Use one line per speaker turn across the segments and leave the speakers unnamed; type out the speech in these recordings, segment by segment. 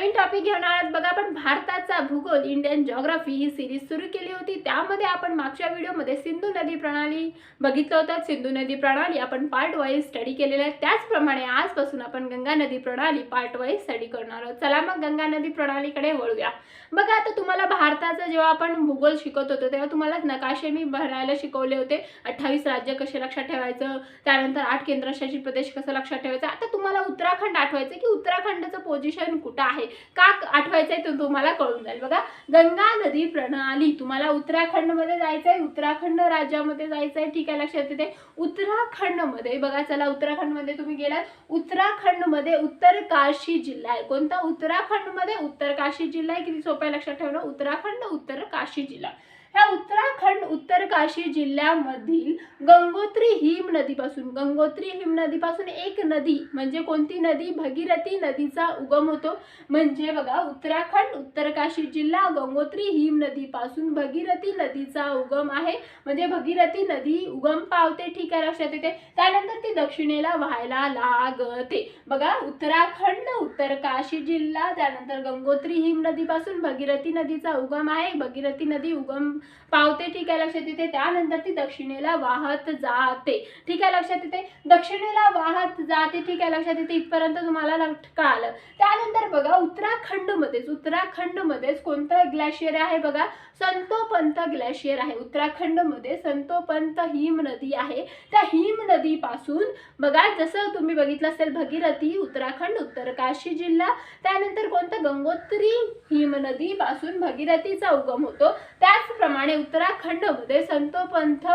नवीन topic घेऊन आलात बघा. आपण भारताचा भूगोल इंडियन जिओग्राफी ही सिरीज सुरू केली होती. त्यामध्ये आपण मागच्या व्हिडिओमध्ये सिंधू नदी प्रणाली बघितलं होतं. सिंधू नदी प्रणाली आपण पार्ट वाईज स्टडी केलेलं आहे. त्याचप्रमाणे आजपासून आपण गंगा नदी प्रणाली पार्ट वाईज स्टडी करणार आहोत. चला मग गंगा नदी प्रणालीकडे वळूया. बघा, आता तुम्हाला भारताचं जेव्हा आपण भूगोल शिकत होतो तेव्हा तुम्हाला नकाशे मी भरायला शिकवले होते. 28 राज्य कसे लक्षात ठेवायचं, त्यानंतर 8 केंद्रशासित प्रदेश कसं लक्षात ठेवायचं. आता तुम्हाला उत्तराखंड आठवायचं की उत्तराखंडचं पोझिशन कुठं आहे, का आठवायचंय ते तुम्हाला कळून जाईल. बघा, गंगा नदी प्रणाली तुम्हाला उत्तराखंडमध्ये जायचंय, उत्तराखंड राज्यामध्ये जायचंय. ठीक आहे, लक्षात येते. उत्तराखंडमध्ये बघा, चला उत्तराखंडमध्ये तुम्ही गेलात. उत्तराखंडमध्ये उत्तरकाशी जिल्हा आहे. कोणता? उत्तराखंडमध्ये उत्तरकाशी जिल्हा आहे. किती सोपं आहे लक्षात ठेवणं. उत्तराखंड उत्तरकाशी जिल्हा. ह्या उत्तराखंड उत्तरकाशी जिल्ह्यामधील गंगोत्री हिम नदीपासून एक नदी म्हणजे कोणती नदी? भगीरथी नदीचा उगम होतो. म्हणजे बघा, उत्तराखंड उत्तरकाशी जिल्हा गंगोत्री हिम नदीपासून भगीरथी नदीचा उगम आहे. म्हणजे भगीरथी नदी उगम पावते. ठीक आहे, लक्षात येते. त्यानंतर ती दक्षिणेला व्हायला लागते. बघा, उत्तराखंड उत्तरकाशी जिल्हा, त्यानंतर गंगोत्री हिम नदीपासून भगीरथी नदीचा उगम आहे. भगीरथी नदी उगम पावते. ठीक आहे, लक्षात येते. त्यानंतर ती दक्षिणेला वाहत जाते. ठीक आहे, लक्षात येते. दक्षिणेला वाहत जाते. ठीक आहे, लक्षात येते. इथपर्यंत तुम्हाला कळालं. त्यानंतर बघा, उत्तराखंडमध्येच कोणतं ग्लेशियर आहे? बघा, संतोपंत ग्लेशियर आहे. उत्तराखंडमध्ये संतोपंत हिम नदी आहे. त्या हिम नदीपासून बघा, जसं तुम्ही बघितलं असेल, भगीरथी उत्तराखंड उत्तरकाशी जिल्हा, त्यानंतर कोणतं? गंगोत्री हिम नदीपासून भगीरथीचा उगम होतो. त्याचप्रमाणे उत्तराखंडमध्ये संतोपंत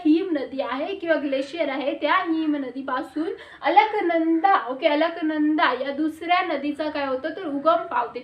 हिम नदी आहे किंवा ग्लेशियर आहे. त्या हिम नदीपासून अलकनंदा या दुसऱ्या नदीचा काय होतं तर उगम पावते.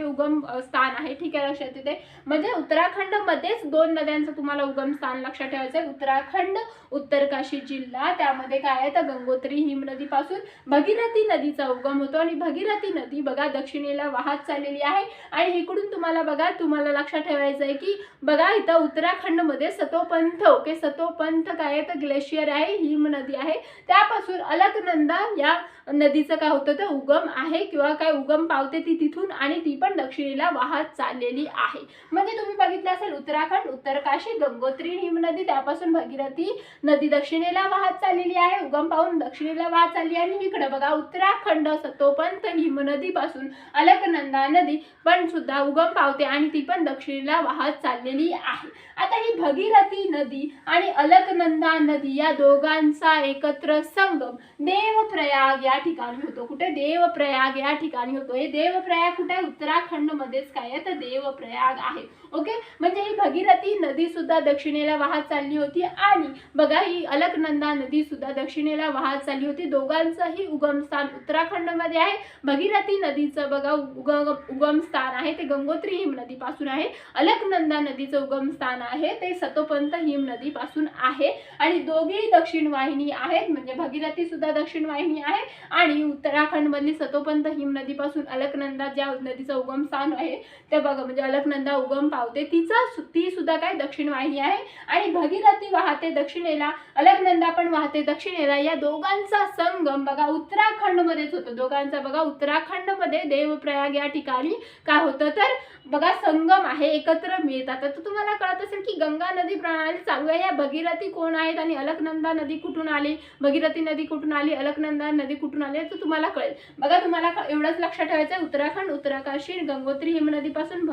उगम स्थान आहे. ठीक आहे, लक्षात येते. म्हणजे उत्तराखंडमध्येच 2 नद्यांचं तुम्हाला उगम स्थान लक्षात ठेवायचं आहे. उत्तराखंड उत्तरकाशी जिल्हा, त्यामध्ये काय आहे तर गंगोत्री हिम नदीपासून भगीरथी नदीचा उगम होतो. आणि भगीरथी नदी बघा दक्षिणेला वाहत चाललेली आहे. आणि इकडून तुम्हाला लक्षात ठेवायचं आहे की बघा, इथं उत्तराखंडमध्ये सतोपंथ काय आहे तर ग्लेशियर आहे, हिम नदी आहे. त्यापासून अलकनंदा या नदीचं काय होतं तर उगम आहे किंवा काय उगम पावते ती तिथून, आणि ती पण दक्षिणेला वाहत चाललेली आहे. म्हणजे तुम्ही बघितलं असेल, उत्तराखंड उत्तरकाशी गंगोत्री हिम नदी, त्यापासून भगीरथी नदी दक्षिणेला वाहत चाललेली आहे, उगम पावून दक्षिणेला वाहत चालली. आणि इकडे बघा, उत्तराखंड सतोपंथ हिम नदीपासून अलकनंदा नदी पण सुद्धा उगम पावते आणि ती पण दक्षिणेला वाहत चाललेली आहे. आता ही भगीरथी नदी आणि अलकनंदा नदी या दोघांचा एकत्र संगम देवप्रयाग या ठिकाणी होतो. कुठे? देवप्रयाग या ठिकाणी होतो. हे देवप्रयाग कुठे आहे? उत्तराखंड मध्येच काय आहे तर देवप्रयाग आहे. ओके, म्हणजे ही भगीरथी नदी सुद्धा दक्षिणेला वाहत चालली होती आणि बघा, ही अलकनंदा नदी सुद्धा दक्षिणेला वाहत चालली होती. दोघांचंही उगम स्थान उत्तराखंडमध्ये आहे. भगीरथी नदीचं बघा उगम स्थान आहे ते गंगोत्री हिम नदीपासून आहे. अलकनंदा नदीचं उगम स्थान आहे ते सतोपंत हिम नदीपासून आहे. आणि दोघेही दक्षिण वाहिनी आहेत. म्हणजे भगीरथी सुद्धा दक्षिण वाहिनी आहे आणि उत्तराखंड मधली सतोपंत हिम नदीपासून अलकनंदा ज्या नदीचं उगम स्थान आहे ते बघा, म्हणजे अलकनंदा उगम पावते, ती सुद्धा काय दक्षिण वाहिनी आहे. आणि भगीरथी वाहते दक्षिणेला, अलकनंदा पण वाहते दक्षिणेला. या दोघांचा संगम बघा उत्तराखंड मध्येच होतो. दोघांचा बघा उत्तराखंड मध्ये देवप्रयाग या ठिकाणी काय होतं तर बघा संगम आहे, एकत्र मिळतात. आता तुम्हाला कळत असेल की गंगा नदी प्रणाली चालू आहे. या भगीरथी कोण आहेत आणि अलकनंदा नदी कुठून आली, भगीरथी नदी कुठून आली, अलकनंदा नदी कुठून आली, तर तुम्हाला कळेल. बघा, तुम्हाला एवढंच लक्षात ठेवायचं, उत्तराखंड उत्तरकाशी गंगोत्री हिम नदीपासून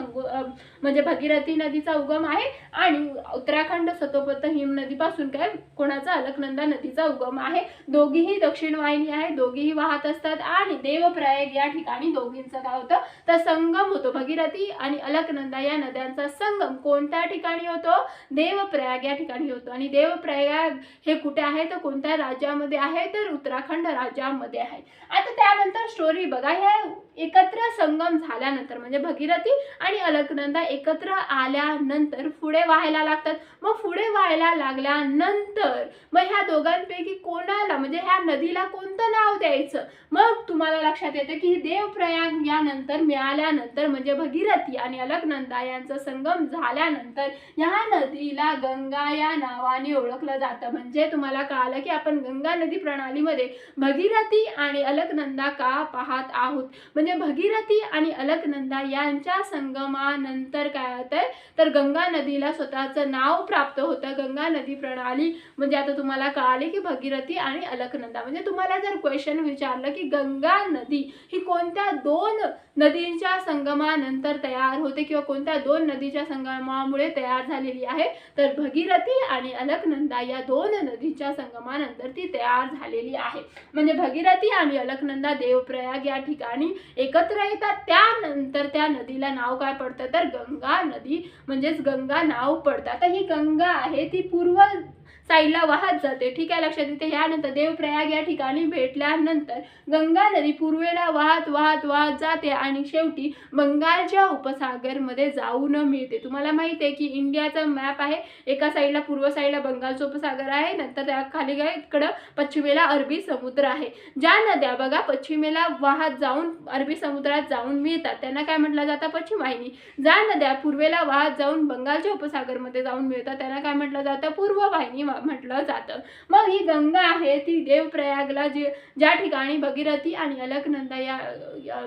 म्हणजे भगीरथी नदीचा उगम आहे आणि उत्तराखंड सतोपंत हिम नदीपासून काय कोणाचा? अलकनंदा नदीचा उगम आहे. दोघीही दक्षिण वाहिनी आहे, दोघीही वाहत असतात. आणि देवप्रयाग या ठिकाणी दोघींचं काय होतं तर संगम होतो. भगीरथी आणि अलकनंदा या नद्यांचा संगम कोणत्या ठिकाणी होतो? देवप्रयाग या ठिकाणी होतो. आणि देवप्रयाग हे कुठे आहे तर कोणत्या राज्यामध्ये आहे तर उत्तराखंड राज्यामध्ये आहे. आता त्यानंतर स्टोरी बघा, ह्या एकत्र संगम झाल्यानंतर म्हणजे भगीरथी आणि अलकनंदा एकत्र आल्यानंतर पुढे व्हायला लागतात. मग पुढे व्हायला लागल्यानंतर मग ह्या दोघांपैकी कोणाला म्हणजे ह्या नदीला कोणतं नाव द्यायचं? मग तुम्हाला लक्षात येतं की देवप्रयाग यानंतर मिळाल्यानंतर म्हणजे भगीरथी आणि अलकनंदा यांचा संगम झाल्यानंतर ह्या नदीला गंगा या नावाने ओळखलं जातं. म्हणजे तुम्हाला कळालं की आपण गंगा नदी प्रणालीमध्ये भगीरथी आणि अलकनंदा का पाहत आहोत. म्हणजे भगीरथी आणि अलकनंदा यांच्या संगमानंतर काय होतंय तर गंगा नदीला स्वतःचं नाव प्राप्त होतं. गंगा नदी प्रणाली म्हणजे आता तुम्हाला कळाले की भगीरथी आणि अलकनंदा. म्हणजे तुम्हाला जर क्वेश्चन विचारलं की गंगा नदी ही कोणत्या दोन नदींच्या संगमानंतर तयार होते किंवा कोणत्या दोन नदीच्या संगमामुळे तयार झालेली आहे तर भगीरथी आणि अलकनंदा या दोन नदीच्या संगमानंतर ती तयार झालेली आहे. म्हणजे भगीरथी आणि अलकनंदा देवप्रयाग या ठिकाणी एकत्र येतात. त्यानंतर त्या नदीला नाव काय पडतं तर गंगा नदी म्हणजेच गंगा नाव पडतं. आता ही गंगा आहे ती पूर्व साईडला वाहत जाते. ठीक आहे, लक्षात येते. यानंतर देवप्रयाग या ठिकाणी भेटल्यानंतर गंगा नदी पूर्वेला वाहत वाहत वाहत जाते आणि शेवटी बंगालच्या उपसागरमध्ये जाऊन मिळते. तुम्हाला माहिती आहे की इंडियाचा मॅप आहे, एका साईडला पूर्व साईडला बंगालचा उपसागर आहे, नंतर त्या खाली काय इकडं पश्चिमेला अरबी समुद्र आहे. ज्या नद्या बघा पश्चिमेला वाहत जाऊन अरबी समुद्रात जाऊन मिळतात त्यांना काय म्हटलं जातं पश्चिम वाहिनी. ज्या नद्या पूर्वेला वाहत जाऊन बंगालच्या उपसागरमध्ये जाऊन मिळतात त्यांना काय म्हटलं जातं पूर्व वाहिनी म्हटलं जातं. मग ही गंगा आहे ती देवप्रयागला ज्या ठिकाणी भगीरथी आणि अलकनंदा या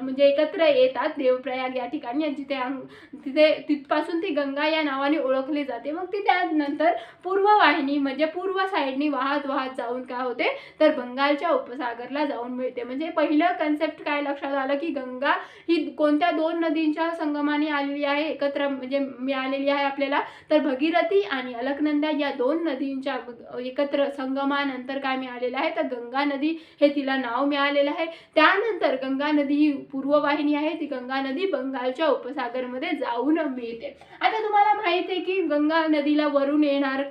म्हणजे एकत्र येतात देवप्रयाग या ठिकाणी तिथे तिथपासून ती गंगा या नावाने ओळखली जाते. मग ती त्यानंतर पूर्व वाहिनी म्हणजे पूर्व साईडनी वाहत वाहत जाऊन काय होते तर बंगालच्या उपसागरला जाऊन मिळते. म्हणजे पहिलं कन्सेप्ट काय लक्षात आलं की गंगा ही कोणत्या दोन नदींच्या संगमाने आलेली आहे एकत्र म्हणजे मिळालेली आहे आपल्याला तर भगीरथी आणि अलकनंदा या दोन नदींच्या एकत्र संगमानंतर काय मिळालेलं आहे तर गंगा नदी हे तिला नाव मिळालेलं आहे. त्यानंतर गंगा नदी ही पूर्व वाहिनी आहे, ती गंगा नदी बंगालच्या उपसागरमध्ये जाऊन मिळते. आता तुम्हाला माहिती आहे की गंगा नदीला वरून येणार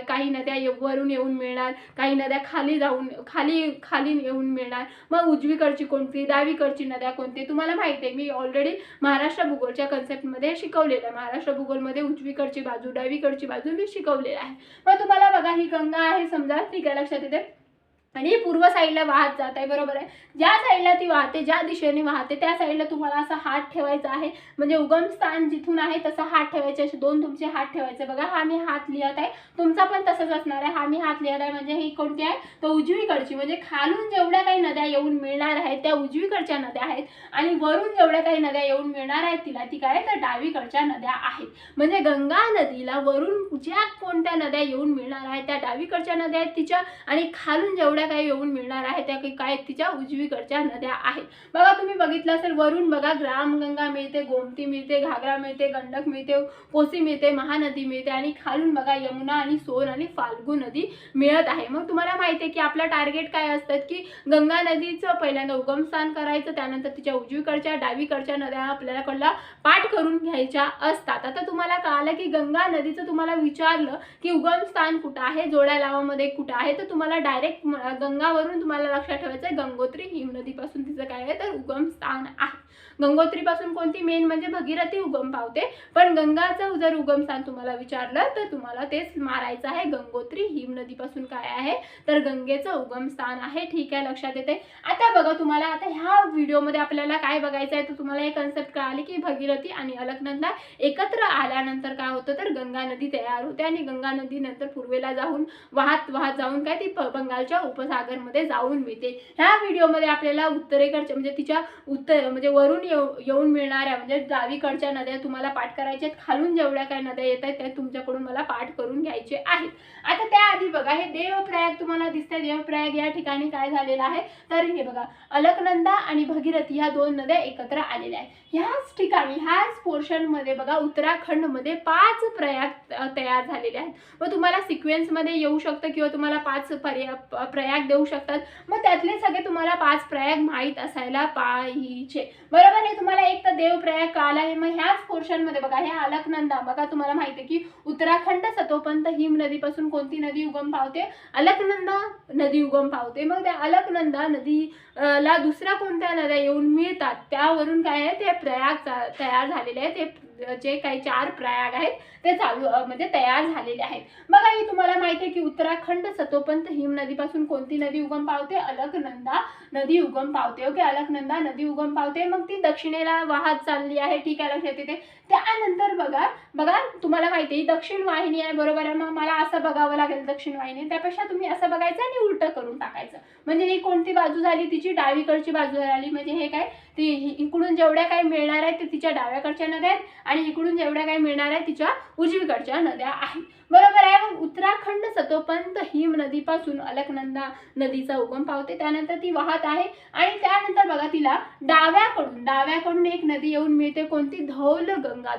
काही नद्या वरून येऊन मिळणार, काही नद्या खाली जाऊन खाली येऊन मिळणार. मग उजवीकडची कोणती डावीकडची नद्या कोणती तुम्हाला माहिती आहे. मी ऑलरेडी महाराष्ट्र भूगोलच्या कन्सेप्टमध्ये शिकवलेलं आहे. महाराष्ट्र भूगोलमध्ये उजवीकडची बाजू डावीकडची बाजू मी शिकवलेलं आहे. मग तुम्हाला बघा ही गंगा आहे समजा, ठीक आहे, लक्षात येते. आणि पूर्व साईडला वाहत जात आहे बरोबर आहे. ज्या साईडला ती वाहते ज्या दिशेने वाहते त्या साईडला तुम्हाला असा हात ठेवायचा आहे. म्हणजे उगम स्थान जिथून आहे तसा हात ठेवायचे, असे दोन तुमचे हात ठेवायचे. बघा हा मी हात लिहत आहे, तुमचा पण तसंच असणार आहे. हा मी हात लिहत आहे म्हणजे ही कोणती आहे तर उजवीकडची. म्हणजे खालून जेवढ्या काही नद्या येऊन मिळणार आहेत त्या उजवीकडच्या नद्या आहेत आणि वरून जेवढ्या काही नद्या येऊन मिळणार आहेत तिला ती काय तर डावीकडच्या नद्या आहेत. म्हणजे गंगा नदीला वरून ज्या कोणत्या नद्या येऊन मिळणार आहेत त्या डावीकडच्या नद्या आहेत तिच्या आणि खालून जेवढ्या काही येऊन मिळणार आहे त्या काय तिच्या उजवीकडच्या नद्या आहेत. बघा तुम्ही बघितलं असेल वरून बघा रामगंगा मिळते, गोमती मिळते, घागरा मिळते, गंडक मिळते, कोसी मिळते, महानदी मिळते आणि खालून बघा यमुना आणि सोन आणि फाल्गु नदी मिळत आहे. मग तुम्हाला माहिती आहे की आपलं टार्गेट काय असतं की गंगा नदीचं पहिल्यांदा उगमस्थान करायचं, त्यानंतर तिच्या उजवीकडच्या डावीकडच्या नद्या आपल्याला पाठ करून घ्यायच्या असतात. आता तुम्हाला कळालं की गंगा नदीचं तुम्हाला विचारलं की उगमस्थान कुठं आहे, जोड्या लावामध्ये कुठं आहे, तर तुम्हाला डायरेक्ट गंगावरून तुम्हाला लक्षात ठेवायचं गंगोत्री हिमनदीपासून तिचं काय आहे तर उगम स्थान आहे. गंगोत्रीपासून कोणती मेन म्हणजे भगीरथी उगम पावते, पण गंगाचं जर उगम स्थान तुम्हाला विचारलं तर तुम्हाला तेच मारायचं आहे गंगोत्री हिमनदीपासून काय आहे तर गंगेचं उगम स्थान आहे. ठीक आहे, लक्षात येते. आता बघा तुम्हाला आता ह्या व्हिडिओमध्ये आपल्याला काय बघायचं आहे तर तुम्हाला हे कन्सेप्ट कळाली की भगीरथी आणि अलकनंदा एकत्र आल्यानंतर काय होतं तर गंगा नदी तयार होते आणि गंगा नदी नंतर पूर्वेला जाऊन वाहत वाहत जाऊन काय ती बंगालच्या उपसागरमध्ये जाऊन मिळते. ह्या व्हिडिओमध्ये आपल्याला उत्तरेकडच्या म्हणजे तिच्या म्हणजे वरून येऊन मिळणाऱ्या म्हणजे डावीकडच्या नद्या तुम्हाला पाठ करायच्या आहेत. खालून जेवढ्या काही नद्या येत आहेत त्या तुमच्याकडून मला पाठ करून घ्यायचे आहेत. आता त्याआधी बघा हे देवप्रयाग तुम्हाला दिसतंय. देवप्रयाग या ठिकाणी काय झालेलं आहे तर हे बघा अलकनंदा आणि भगीरथी ह्या दोन नद्या एकत्र आलेल्या आहेत. ह्याच ठिकाणी ह्याच पोर्शनमध्ये बघा उत्तराखंडमध्ये 5 प्रयाग तयार झालेले आहेत. मग तुम्हाला सिक्वेन्समध्ये येऊ शकतं किंवा तुम्हाला 5 प्रयाग देऊ शकतात. मग त्यातले सगळे तुम्हाला 5 प्रयाग माहीत असायला पाहिजे बरोबर. हे तुम्हाला एक तर देवप्रयाग कळाला आहे. मग ह्याच पोर्शनमध्ये बघा हे अलकनंदा बघा तुम्हाला माहिती आहे की उत्तराखंड सतोपंत हिम नदीपासून कोणती नदी उगम पावते अलकनंदा नदी उगम पावते. मग त्या अलकनंदा नदीला दुसऱ्या कोणत्या नद्या येऊन मिळतात त्यावरून काय आहे ते प्रयाग तयार झालेले आहेत. ते जे काही 4 प्रयाग आहेत ते म्हणजे तयार झालेले आहेत. बघा ही तुम्हाला माहिती आहे की उत्तराखंड सतोपंत हिमनदीपासून कोणती नदी उगम पावते? अलकनंदा नदी उगम पावते. ओके, अलकनंदा नदी उगम पावते. मग ती दक्षिणेला वाहत चालली आहे. ठीक आहे, लक्षात येते. त्यानंतर बघा तुम्हाला माहिती आहे दक्षिण वाहिनी आहे, बरोबर आहे. मग मला असं बघावं लागेल दक्षिण वाहिनी, त्यापेक्षा तुम्ही असं बघायचं आणि उलटं करून टाकायचं. म्हणजे ही कोणती बाजू झाली? तिची डावीकडची बाजू झाली. म्हणजे हे काय, ती इकडून जेवढ्या काही मिळणार आहे ते तिच्या डाव्याकडच्या नद्या आहेत आणि इकडून जेवढ्या काही मिळणार आहे तिच्या उजवीकडच्या नद्या आहेत, बरोबर आहे. मग उत्तराखंड सतोपंत हिम नदीपासून अलकनंदा नदीचा उगम पावते. त्यानंतर ती वाहत आहे आणि त्यानंतर बघा तिला डाव्याकडून एक नदी येऊन मिळते. कोणती?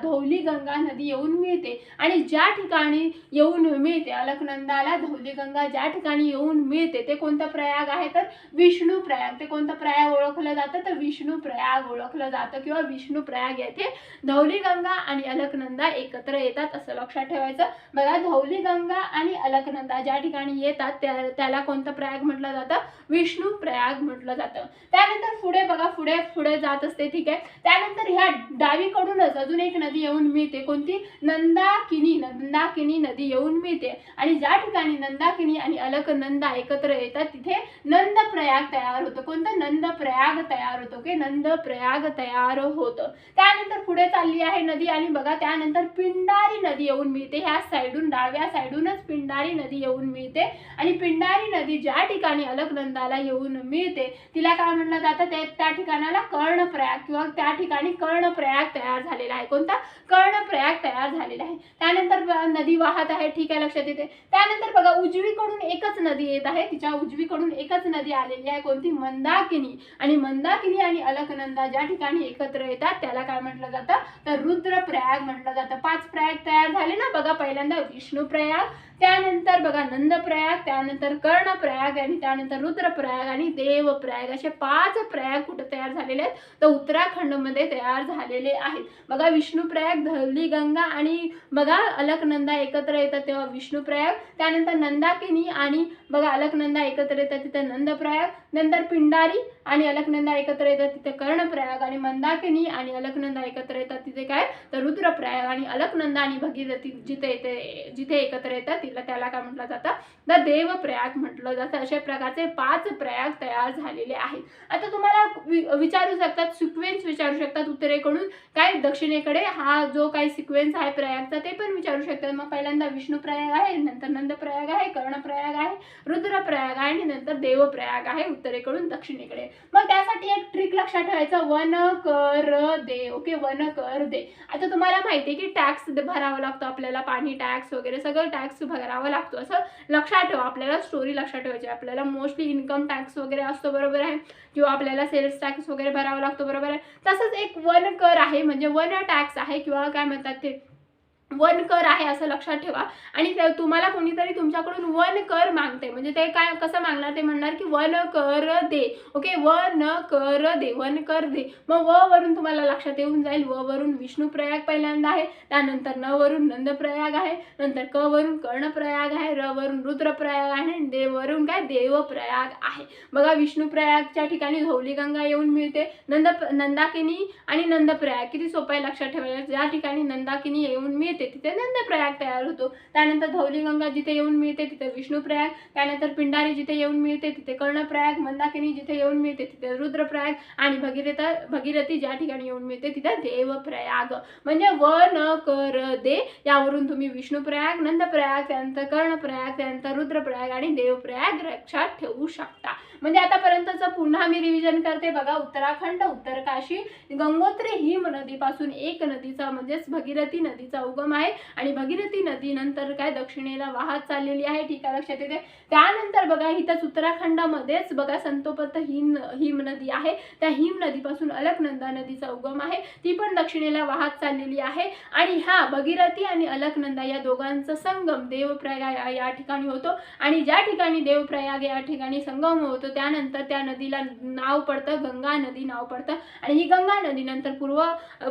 धौली गंगा नदी येऊन मिळते. आणि ज्या ठिकाणी येऊन मिळते अलकनंदाला धौली गंगा ज्या ठिकाणी येऊन मिळते ते कोणतं प्रयाग आहे? तर विष्णू प्रयाग. ते कोणतं प्रयाग ओळखलं जातं? तर विष्णू प्रयाग ओळखलं जातं किंवा विष्णू प्रयाग. येथे धौली गंगा आणि अलकनंदा एकत्र येतात असं लक्षात ठेवायचं. बघा धौली गंगा आणि अलकनंदा ज्या ठिकाणी येतात त्याला कोणतं प्रयाग म्हटलं जातं? विष्णू प्रयाग म्हटलं जातं. त्यानंतर पुढे बघा, पुढे जात असते. ठीक आहे, त्यानंतर ह्या डावीकडूनच अजून एक नदी येऊन मिळते. कोणती? नंदाकिनी नदी येऊन मिळते. आणि ज्या ठिकाणी नंदाकिनी आणि अलकनंदा एकत्र येतात तिथे नंद प्रयाग तयार होतं. कोणतं? नंद प्रयाग तयार होतो. ओके, नंद प्रयाग तयार होतं. त्यानंतर पुढे चालली आहे नदी आणि बघा त्यानंतर पिंडारी नदी येऊन मिळते. ह्या साईडून डाव्या साईडूनच पिंडारी नदी येऊन मिळते. आणि पिंडारी नदी ज्या ठिकाणी अलकनंदाला येऊन मिळते तिला काय म्हटलं जातं? त्या ठिकाणाला कर्णप्रयाग किंवा त्या ठिकाणी कर्णप्रयाग तयार झालेला आहे. कोणता? कर्णप्रयाग तयार झालेला आहे. त्यानंतर नदी वाहत आहे. ठीक आहे, लक्षात येते. त्यानंतर बघा उजवीकडून एकच नदी येत आहे. तिच्या उजवीकडून एकच नदी आलेली आहे. कोणती? मंदाकिनी. आणि मंदाकिनी आणि अलकनंदा ज्या ठिकाणी एकत्र येतात त्याला काय म्हटलं जातं? तर रुद्रप्रयाग म्हटलं जातं. 5 प्रयाग तयार झाले ना. बघा पहिल्यांदा विष्णू प्रयाग, त्यानंतर बघा नंद प्रयाग, त्यानंतर कर्णप्रयाग आणि त्यानंतर रुद्रप्रयाग आणि देवप्रयाग. असे 5 प्रयाग कुठे तयार झालेले आहेत? तर उत्तराखंड मध्ये तयार झालेले आहेत. बघा विष्णू प्रयाग, धौली गंगा आणि बघा अलकनंदा एकत्र येतात तेव्हा विष्णू प्रयाग. त्यानंतर नंदाकिनी आणि बघा अलकनंदा एकत्र येतात तिथे नंद प्रयाग. नंतर पिंडारी आणि अलकनंदा एकत्र येतात तिथे कर्णप्रयाग. आणि मंदाकिनी आणि अलकनंदा एकत्र येतात तिथे काय? तर रुद्रप्रयाग. आणि अलकनंदा आणि भगीरथी जिथे एकत्र येतात त्याला काय म्हटलं जातं? तर देवप्रयाग म्हटलं जातं. अशा प्रकारचे 5 प्रयाग तयार झालेले आहेत. आता तुम्हाला विचारू शकतात, सिक्वेन्स विचारू शकतात उत्तरेकडून काय दक्षिणेकडे हा जो काही सिक्वेन्स आहे प्रयागचा ते पण विचारू शकतात. मग पहिल्यांदा विष्णू प्रयाग आहे, नंतर नंद प्रयाग आहे, कर्णप्रयाग आहे, रुद्रप्रयाग आहे आणि नंतर देवप्रयाग आहे उत्तरेकडून दक्षिणेकडे. मग त्यासाठी एक ट्रिक लक्षात ठेवायचं, वन कर दे. ओके, वन कर दे. आता तुम्हाला माहिती आहे की टॅक्स भरावा लागतो आपल्याला, पाणी टॅक्स वगैरे सगळं टॅक्स भरावा लागतो असं लक्षात ठेवा. आपल्याला स्टोरी लक्षात ठेवायची. आपल्याला मोस्टली इन्कम टॅक्स वगैरे असतो, बरोबर आहे, किंवा आपल्याला सेल्स टॅक्स वगैरे भरावा लागतो, बरोबर आहे. तसंच एक वन कर आहे म्हणजे वन टॅक्स आहे किंवा काय म्हणतात ते वन कर आहे असं लक्षात ठेवा. आणि तुम्हाला कोणीतरी तुमच्याकडून वन कर मागते म्हणजे ते काय कसं मागणार? ते म्हणणार की वन कर दे. ओके, वन कर दे, वन कर दे. मग व वरून तुम्हाला लक्षात येऊन जाईल. व वरून विष्णू प्रयाग पहिल्यांदा आहे, त्यानंतर न वरून नंद प्रयाग आहे, नंतर क वरून कर्णप्रयाग आहे, र वरून रुद्रप्रयाग आहे आणि देव वरून काय? देवप्रयाग आहे. बघा विष्णू प्रयागच्या ठिकाणी धौली गंगा येऊन मिळते. नंदाकिनी आणि नंद प्रयाग किती सोपं आहे लक्षात ठेवायला. ज्या ठिकाणी नंदाकिनी येऊन मिळते तिथे नंद प्रयाग तयार होतो. त्यानंतर धौली गंगा जिथे येऊन मिळते तिथे विष्णू प्रयाग, त्यानंतर पिंडारी जिथे येऊन मिळते तिथे कर्णप्रयाग, मंदाकिनी जिथे येऊन मिळते तिथे रुद्रप्रयाग आणि भगीरथी ज्या ठिकाणी येऊन मिळते तिथे देवप्रयाग. म्हणजे वन कर दे यावरून तुम्ही विष्णू प्रयाग, नंद प्रयाग, त्यानंतर कर्णप्रयाग, त्यानंतर रुद्रप्रयाग आणि देवप्रयाग लक्षात ठेवू शकता. म्हणजे आतापर्यंतचं पुन्हा मी रिव्हिजन करते. बघा उत्तराखंड, उत्तरकाशी, गंगोत्री हिम नदीपासून एक नदीचा म्हणजेच भगीरथी नदीचा उगम आहे आणि भगीरथी नदी नंतर काय दक्षिणेला वाहत चाललेली आहे. ठीक आहे, लक्षात येते. त्यानंतर बघा इथंच उत्तराखंडामध्येच बघा संतोपंत हिम नदी आहे. त्या हिम नदीपासून अलकनंदा नदीचा उगम आहे, ती पण दक्षिणेला वाहत चाललेली आहे. आणि हा भगीरथी आणि अलकनंदा या दोघांचा संगम देवप्रयाग या ठिकाणी होतो. आणि ज्या ठिकाणी देवप्रयाग या ठिकाणी संगम होतो त्यानंतर त्या नदीला नाव पडतं गंगा नदी नाव पडतं. आणि ही गंगा नदी नंतर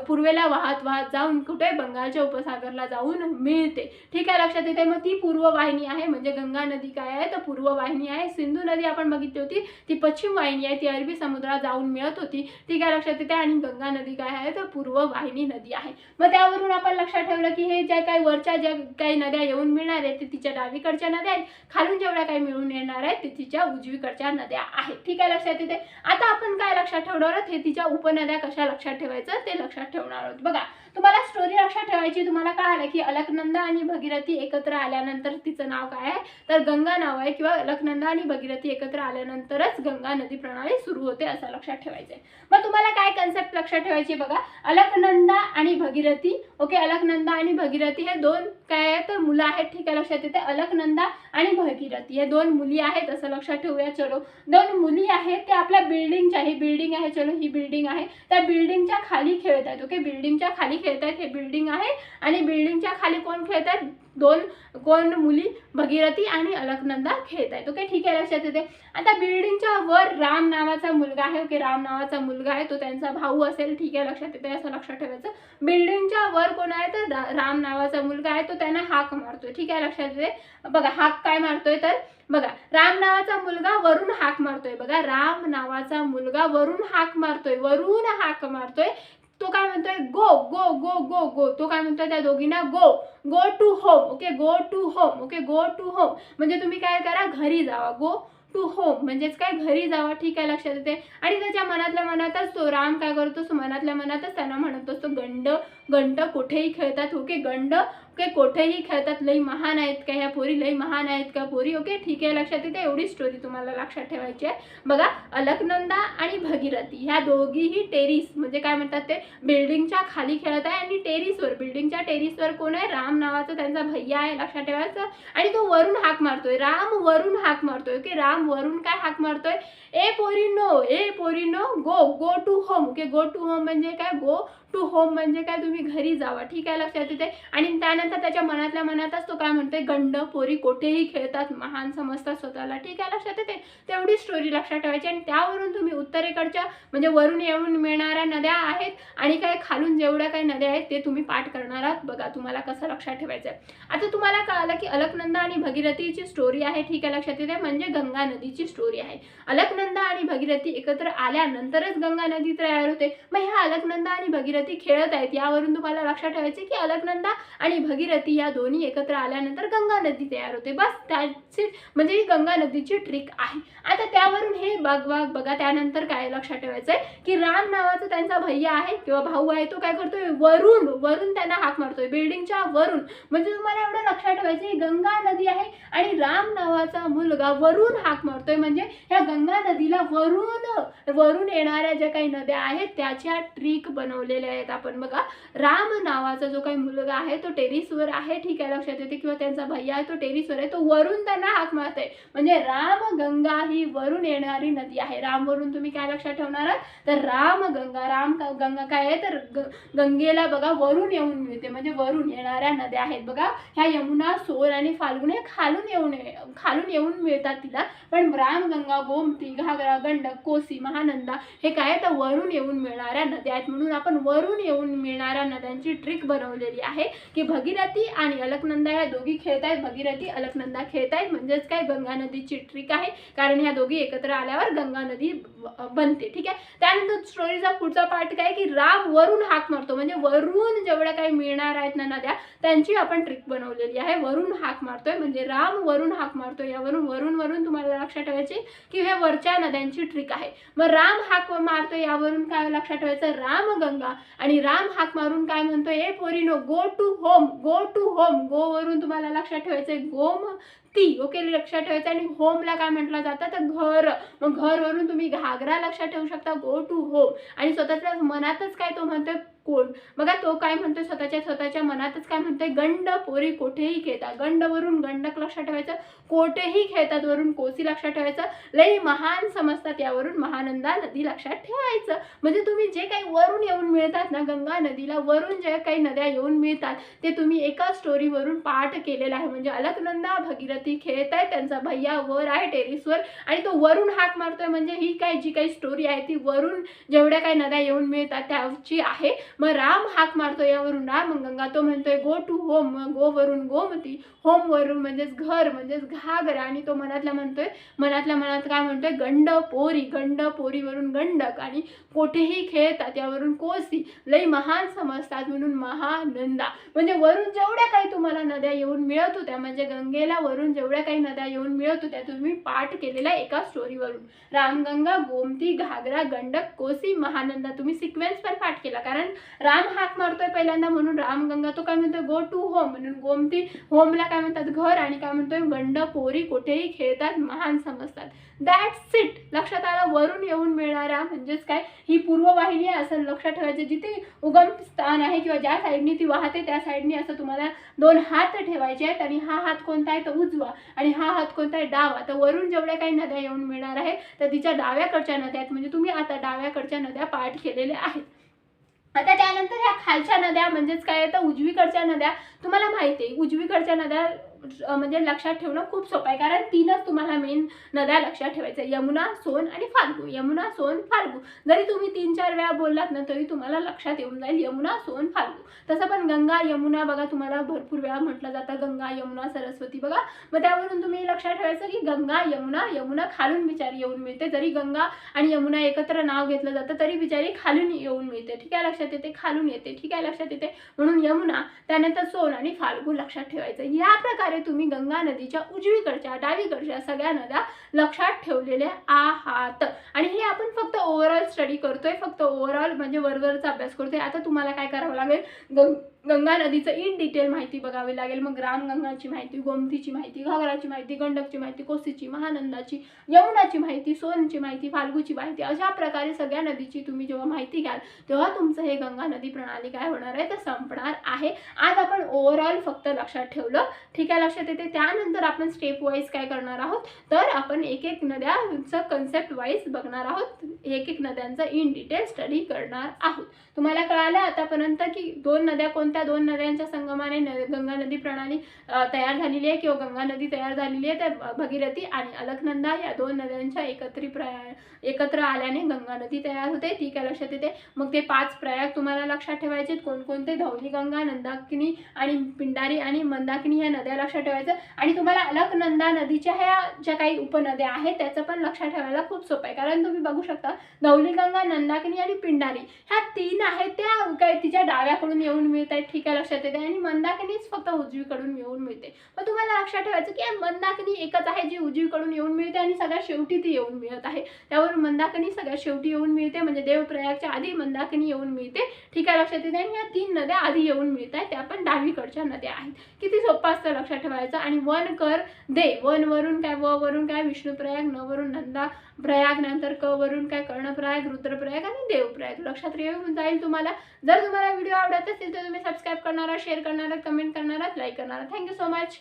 पूर्वेला वाहत जाऊन कुठे? बंगालच्या सागरला जाऊन मिळते. ठीक आहे, लक्षात येते. मग ती पूर्व वाहिनी आहे, म्हणजे गंगा नदी काय आहे तर पूर्व वाहिनी आहे. सिंधू नदी आपण बघितली होती ती पश्चिम वाहिनी आहे, ती अरबी समुद्रात जाऊन मिळत होती. ठीक आहे, लक्षात येते. आणि गंगा नदी काय आहे तर पूर्व वाहिनी नदी आहे. मग त्यावरून आपण लक्षात ठेवलं की हे ज्या काही वरच्या ज्या काही नद्या येऊन मिळणार आहेत ते तिच्या डावीकडच्या नद्या आहेत, खालून जेवढ्या काही मिळून येणार आहेत ते तिच्या उजवीकडच्या नद्या आहेत. ठीक आहे, लक्षात येते. आता आपण काय लक्षात ठेवणार आहोत, हे तिच्या उपनद्या कशा लक्षात ठेवायचं ते लक्षात ठेवणार आहोत. बघा, तुम्हाला स्टोरी लक्षात ठेवायची. तुम्हाला काय आलं की अलकनंदा आणि भगीरथी एकत्र आल्यानंतर तिचं नाव काय आहे तर गंगा नाव आहे, किंवा अलकनंदा आणि भगीरथी एकत्र आल्यानंतरच गंगा नदी प्रणाली सुरू होते असं लक्षात ठेवायचं आहे. मग तुम्हाला काय कन्सेप्ट लक्षात ठेवायची बघा, अलकनंदा आणि भगीरथी. ओके, अलकनंदा आणि भगीरथी हे दोन काय आहेत तर मुलं आहेत. ठीक आहे, लक्षात येते. अलकनंदा आणि भगीरथी हे दोन मुली आहेत असं लक्षात ठेवूया. चलो, दोन मुली आहेत त्या आपल्या बिल्डिंगच्या, ही बिल्डिंग आहे, चलो ही बिल्डिंग आहे, त्या बिल्डिंगच्या खाली खेळत आहेत. ओके, बिल्डिंगच्या खाली खेळत आहेत, हे बिल्डिंग आहे आणि बिल्डिंगच्या खाली कोण खेळत आहेत, कोण मुली भगीरथी आणि अलकनंदा खेळत आहेत. ओके, ठीक आहे, लक्षात येते. आता बिल्डिंगच्या वर राम नावाचा मुलगा आहे. ओके, राम नावाचा मुलगा आहे, तो त्यांचा भाऊ असेल. ठीक आहे, लक्षात येते, असं लक्षात ठेवायचं. बिल्डिंगच्या वर कोण आहे तर राम नावाचा मुलगा आहे, तो त्यांना हाक मारतोय. ठीक आहे, लक्षात येते. बघा, हाक काय मारतोय तर बघा, राम नावाचा मुलगा वरून हाक मारतोय. बघा, राम नावाचा मुलगा वरून हाक मारतोय. तो काय म्हणतोय, गो गो गो गो गो. तो काय म्हणतोय त्या दोघींना, go to home. Okay, go to home. Okay, go to home म्हणजे तुम्ही काय करा, घरी जावा. गो टू होम म्हणजेच काय, घरी जावा. ठीक आहे, लक्षात येते. आणि त्याच्या मनातल्या मनातच तो राम काय करतो, मनातल्या मनातच त्यांना म्हणत असतो, गंड कुठेही खेळतात. ओके, गंड ओके कुठेही खेळतात, लई महान आहेत का ह्या पोरी, लई महान आहेत का पोरी. ओके, ठीक आहे, लक्षात येते. एवढी स्टोरी तुम्हाला लक्षात ठेवायची आहे. बघा, अलकनंदा आणि भगीरथी ह्या दोघीही टेरिस म्हणजे काय म्हणतात ते बिल्डिंगच्या खाली खेळत आहे. आणि टेरिसवर, बिल्डिंगच्या टेरिसवर कोण आहे, राम नावाचा त्यांचा भैया आहे, लक्षात ठेवायचं. आणि तो वरून हाक मारतोय, राम वरून हाक मारतोय. ओके, राम वरून काय हाक मारतोय, ए पोरीनो go to home. Okay, go to home म्हणजे काय, गो टू होम म्हणजे काय, तुम्ही घरी जावा. ठीक आहे, लक्षात येते. आणि त्यानंतर त्याच्या मनातल्या मनातच तो काय म्हणतोय, गंड पोरी कोठेही खेळतात, महान समजतात स्वतःला. ठीक आहे, लक्षात येते. तेवढी स्टोरी लक्षात ठेवायची. आणि त्यावरून तुम्ही उत्तरेकडच्या म्हणजे वरून येऊन मिळणाऱ्या नद्या आहेत आणि काय खालून जेवढ्या काही नद्या आहेत ते तुम्ही पाठ करणार आहात. बघा, तुम्हाला कसं लक्षात ठेवायचं आहे. आता तुम्हाला कळालं की अलकनंदा आणि भगीरथीची स्टोरी आहे. ठीक आहे, लक्षात येते. म्हणजे गंगा नदीची स्टोरी आहे. अलकनंदा आणि भगीरथी एकत्र आल्यानंतरच गंगा नदी तयार होते. मग ह्या अलकनंदा आणि भगीरथी खेळत आहेत, यावरून तुम्हाला लक्षात ठेवायचे की अलकनंदा आणि भगीरथी या दोन्ही एकत्र आल्यानंतर गंगा नदी तयार होते. बस त्याची म्हणजे ही गंगा नदीची ट्रिक आहे. आता त्यावरून हे बघा त्यानंतर काय लक्षात ठेवायचंय की राम नावाचा त्यांचा भैया आहे किंवा भाऊ आहे, तो काय करतोय, वरून त्यांना हाक मारतोय, बिल्डिंगच्या वरून. म्हणजे तुम्हाला एवढं लक्षात ठेवायचं ही गंगा नदी आहे आणि राम नावाचा मुलगा वरून हाक मारतोय. म्हणजे ह्या गंगा नदीला वरून येणाऱ्या ज्या काही नद्या आहेत त्याच्या ट्रिक बनवलेल्या आहेत आपण. बघा, राम नावाचा जो काही मुलगा आहे तो टेरिसवर आहे. ठीक आहे, लक्षात येते. किंवा त्यांचा भैया आहे तो टेरिसवर आहे, तो वरून त्यांना हाक मारतोय. म्हणजे राम गंगा ही वरून येणारी नदी आहे. राम वरून तुम्ही काय लक्षात ठेवणार आहात तर राम गंगा काय आहे तर गंगेला बघा वरून येऊन मिळते, म्हणजे वरून येणाऱ्या नद्या आहेत. बघा, ह्या यमुना, सोन आणि फाल्गुन हे खालून येऊन मिळतात तिला. पण राम, गंगा, गोमती, घागरा, गंडक, कोसी, महानंदा हे काय तर वरून येऊन मिळणाऱ्या नद्या आहेत. म्हणून आपण वरून येऊन मिळणाऱ्या नद्यांची ट्रिक बनवलेली आहे की भगीरथी आणि अलकनंदा या दोघी खेळतायत, भगीरथी अलकनंदा खेळतायत म्हणजेच काय गंगा नदीची ट्रिक आहे. कारण ह्या दोघी एकत्र आल्यावर गंगा नदी बनते. ठीक आहे, त्यानंतर स्टोरीचा पुढचा पार्ट काय की राम वरून हाक मारतो. म्हणजे वरून जेवढ्या काही मिळणार आहेत ना नद्या त्यांची आपण ट्रिक बनवलेली आहे. वरून हाक मारतोय म्हणजे राम वरून हाक मारतोय. यावरून वरून तुम्हाला लक्षात ठेवायचे की हे वरच्या नद्यांची ट्रिक आहे. मग राम हाक मारतोय यावरून काय लक्षात ठेवायचं, राम गंगा. आणि राम हाक मारून काय म्हणतोय, ए पोरीनो गो टू होम. गो वरून तुम्हाला लक्षात ठेवायचंय गोमती. ओके, लक्षात ठेवायचं. आणि होमला काय म्हटलं जातं तर घर. मग घर वरून तुम्ही घागरा लक्षात ठेवू शकता, गो टू होम. आणि स्वतःच्या मनातच काय तो म्हणतोय कोण, बघा तो काय म्हणतोय स्वतःच्या मनातच काय म्हणतोय, गंड पोरी कोठेही खेळतात. गंड वरून गंडक लक्षात ठेवायचं, कोठेही खेळतात वरून कोसी लक्षात ठेवायचं, लई महान समजतात यावरून महानंदा नदी लक्षात ठेवायचं. म्हणजे तुम्ही जे काही वरून येऊन मिळतात ना गंगा नदीला, वरून जे काही नद्या येऊन मिळतात ते तुम्ही एका स्टोरीवरून पाठ केलेला आहे. म्हणजे अलकनंदा, भगीरथी वरती खेळत आहे, त्यांचा भैया वर आहे टेरेसवर आणि तो वरून हाक मारतोय. म्हणजे ही काय जी काही स्टोरी आहे ती वरून जेवढ्या काही नद्या येऊन मिळतात त्याची आहे. मग राम हाक मारतोय यावरून रामगंगा, तो म्हणतोय गो टू होम, गो वरून गोमती, होम वरून म्हणजेच घर म्हणजेच घागरा, आणि तो मनातल्या म्हणतोय, मनातल्या मनात काय म्हणतोय, गंड पोरी, गंड पोरीवरून गंडक, आणि कोठेही खेळतात यावरून कोसी, लई महान समजतात म्हणून महानंदा. म्हणजे वरून जेवढ्या काही तुम्हाला नद्या येऊन मिळत होत्या, म्हणजे गंगेला वरून जेवढ्या काही नद्या येऊन मिळत होत्या तुम्ही पाठ केलेल्या एका स्टोरीवरून, रामगंगा, गोमती, घागरा, गंडक, कोसी, महानंदा, तुम्ही सिक्वेन्स पण पाठ केला. कारण राम हाक मारतोय पहिल्यांदा म्हणून रामगंगा, तो काय म्हणतोय गो टू होम म्हणून गोमती, होमला काय म्हणतात घर, आणि काय म्हणतोय गंड पोरी कोठेही खेळतात महान समजतात. That's it. लक्षात आलं. वरून येऊन मिळणाऱ्या म्हणजेच काय, ही पूर्ववाहिनी आहे असं लक्षात ठेवायचं. जिथे उगम स्थान आहे किंवा ज्या साईडनी ती वाहते त्या साईडनी असं तुम्हाला 2 हात ठेवायचे आहेत, आणि हा हात कोणता आहे तर उजवा आणि हा हात कोणता आहे डावा. तर वरून जेवढ्या काही नद्या येऊन मिळणार आहे तर तिच्या डाव्याकडच्या नद्या आहेत. म्हणजे तुम्ही आता डाव्याकडच्या नद्या पाठ केलेल्या आहेत. आता त्यानंतर ह्या खालच्या नद्या म्हणजेच काय, तर उजवीकडच्या नद्या तुम्हाला माहिती आहे. उजवीकडच्या नद्या म्हणजे लक्षात ठेवणं खूप सोपं आहे, कारण 3च तुम्हाला मेन नद्या लक्षात ठेवायच्या, यमुना, सोन आणि फाल्गू. यमुना, सोन, फाल्गू. जरी तुम्ही 3-4 वेळा बोललात ना तरी तुम्हाला लक्षात येऊन जाईल यमुना, सोन, फाल्गू. तसं पण गंगा, यमुना बघा तुम्हाला भरपूर वेळा म्हटलं जातं, गंगा, यमुना, सरस्वती बघा. मग त्यावरून तुम्ही लक्षात ठेवायचं की गंगा, यमुना, यमुना खालून बिचारी येऊन मिळते. जरी गंगा आणि यमुना एकत्र नाव घेतलं जातं तरी बिचारी खालून येऊन मिळते. ठीक आहे, लक्षात येते, खालून येते. ठीक आहे, लक्षात येते. म्हणून यमुना, त्यानंतर सोन आणि फाल्गू लक्षात ठेवायचं. या प्रकारे तुम्ही गंगा नदीच्या उजवीकडच्या डावीकडच्या सगळ्या नद्या लक्षात ठेवलेल्या आहात. आणि हे आपण फक्त ओव्हरऑल स्टडी करतोय, फक्त ओव्हरऑल म्हणजे वरवरचा अभ्यास करतोय. आता तुम्हाला काय करावं लागेल, गंगा नदीचं इन डिटेल माहिती बघावी लागेल. मग रामगंगाची माहिती, गोमतीची माहिती, घागराची माहिती, गंडकची माहिती, कोसीची, महानंदाची, यमुनाची माहिती, सोनची माहिती, फाल्गूची माहिती, अशा प्रकारे सगळ्या नदीची तुम्ही जेव्हा माहिती घ्याल तेव्हा तुमचं हे गंगा नदी प्रणाली काय होणार आहे तर संपणार आहे. आज आपण ओव्हरऑल फक्त लक्षात ठेवलं. ठीक आहे, लक्षात येते. त्यानंतर आपण स्टेप वाईज काय करणार आहोत तर आपण एक एक नद्यांचं कन्सेप्ट वाईज बघणार आहोत, एक एक नद्यांचं इन डिटेल स्टडी करणार आहोत. तुम्हाला कळालं आतापर्यंत की 2 नद्या कोणत्या, 2 नद्यांच्या संगमाने गंगा नदी प्रणाली तयार झालेली आहे किंवा गंगा नदी तयार झालेली आहे. त्या भगीरथी आणि अलकनंदा या 2 नद्यांच्या एकत्र आल्याने गंगा नदी तयार होते. ठीक आहे, लक्षात येते. मग ते 5 प्रयाग तुम्हाला लक्षात ठेवायचे, कोणकोणते, धौलीगंगा, नंदाकिनी आणि पिंडारी आणि मंदाकिनी ह्या नद्या लक्षात ठेवायचं. आणि तुम्हाला अलकनंदा नदीच्या ह्या ज्या काही उपनद्या आहेत त्याचं पण लक्षात ठेवायला खूप सोपं आहे. कारण तुम्ही बघू शकता धौलीगंगा, नंदाकिनी आणि पिंडारी ह्या 3 आहेत त्या काय तिच्या डाव्याकडून येऊन मिळत आहेत. ठीक आहे, लक्षात येते. आणि मंदाकिनीच फक्त उजवीकडून येऊन मिळते. मग तुम्हाला लक्षात ठेवायचं की मंदाकिनी एकच आहे जी उजवीकडून येऊन मिळते आणि सगळ्यात शेवटी ती येऊन मिळत आहे. त्यावरून मंदाकिनी सगळ्यात शेवटी येऊन मिळते, म्हणजे देवप्रयागच्या आधी मंदाकिनी येऊन मिळते. ठीक आहे, लक्षात येते. आणि ह्या 3 नद्या आधी येऊन मिळत आहेत, त्या पण डावीकडच्या नद्या आहेत. किती सोपं असतं लक्षात ठेवायचं. आणि वन कर दे, वन वरून काय, व वरून काय विष्णुप्रयाग, न वरून नंदा प्रयाग, नंतर क वरून काय कर्णप्रयाग, रुद्रप्रयाग आणि देवप्रयाग. लक्षात येऊन जाईल तुम्हाला. जर तुम्हाला व्हिडिओ आवडत असेल तर तुम्ही सबस्क्राईब करणारा, शेअर करणारा, कमेंट करणारा, लाईक करणारा. Thank you so much.